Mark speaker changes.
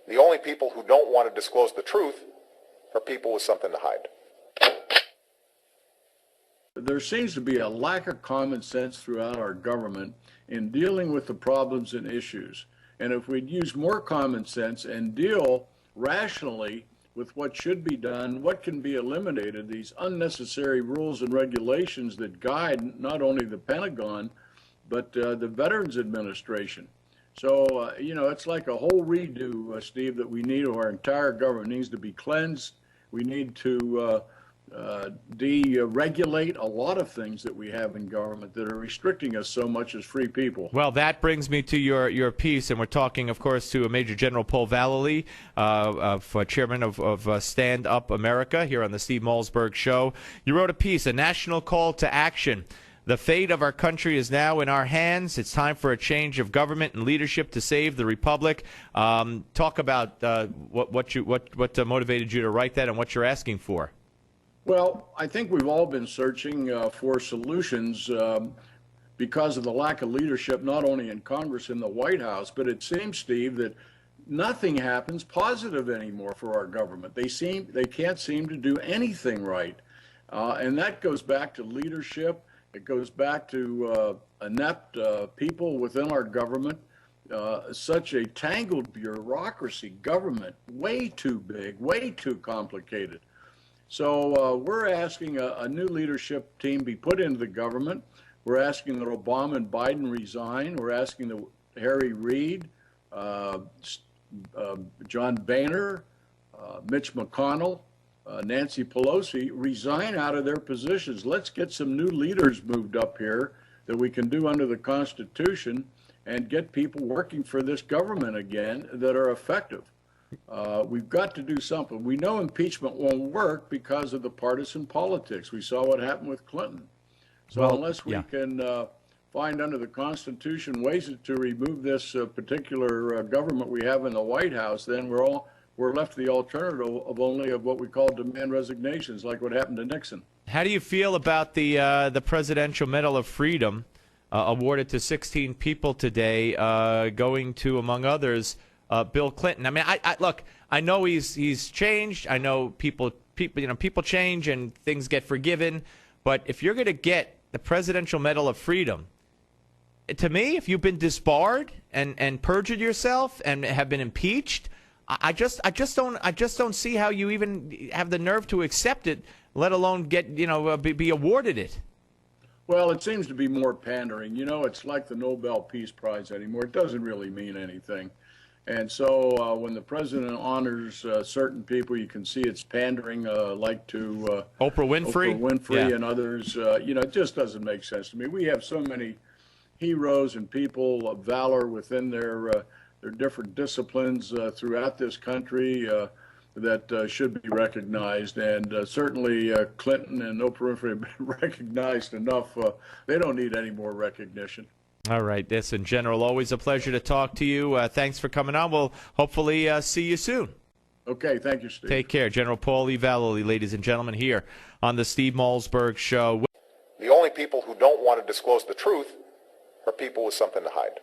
Speaker 1: The only people who don't want to disclose the truth are people with something to hide.
Speaker 2: There seems to be a lack of common sense throughout our government in dealing with the problems and issues. And if we'd use more common sense and deal rationally with what should be done, what can be eliminated, these unnecessary rules and regulations that guide not only the Pentagon, but the Veterans Administration. So, it's like a whole redo, Steve, that we need. Our entire government needs to be cleansed. We need to deregulate a lot of things that we have in government that are restricting us so much as free people.
Speaker 3: Well, that brings me to your piece, and we're talking, of course, to Major General Paul Vallely, chairman of Stand Up America, here on the Steve Malzberg Show. You wrote a piece, A National Call to Action. The fate of our country is now in our hands. It's time for a change of government and leadership to save the republic. Talk about what motivated you to write that and what you're asking for.
Speaker 2: Well, I think we've all been searching for solutions because of the lack of leadership, not only in Congress and the White House, but it seems, Steve, that nothing happens positive anymore for our government. They can't seem to do anything right. And that goes back to leadership. It goes back to inept people within our government, such a tangled bureaucracy, government, way too big, way too complicated. So we're asking a new leadership team be put into the government. We're asking that Obama and Biden resign. We're asking that Harry Reid, John Boehner, Mitch McConnell, Nancy Pelosi resign out of their positions. Let's get some new leaders moved up here that we can do under the Constitution and get people working for this government again that are effective. We've got to do something. We know impeachment won't work because of the partisan politics. We saw what happened with Clinton. So unless we can find under the Constitution ways to remove this particular government we have in the White House, then we're left the alternative of what we call demand resignations, like what happened to Nixon.
Speaker 3: How do you feel about the Presidential Medal of Freedom awarded to 16 people today, going to, among others, Bill Clinton? I mean, look, I know he's changed. I know people change and things get forgiven. But if you're going to get the Presidential Medal of Freedom, to me, if you've been disbarred and perjured yourself and have been impeached, I just don't see how you even have the nerve to accept it, let alone get be awarded it.
Speaker 2: Well, it seems to be more pandering. It's like the Nobel Peace Prize anymore. It doesn't really mean anything. And so when the president honors certain people, you can see it's pandering, like to
Speaker 3: Oprah Winfrey,
Speaker 2: and others. It just doesn't make sense to me. We have so many heroes and people of valor within their different disciplines throughout this country that should be recognized. And certainly Clinton and Oprah Winfrey have been recognized enough. They don't need any more recognition.
Speaker 3: All right. Listen, General, always a pleasure to talk to you. Thanks for coming on. We'll hopefully see you soon.
Speaker 2: Okay. Thank you, Steve.
Speaker 3: Take care. General Paul E. Vallely, ladies and gentlemen, here on the Steve Malzberg Show.
Speaker 1: The only people who don't want to disclose the truth are people with something to hide.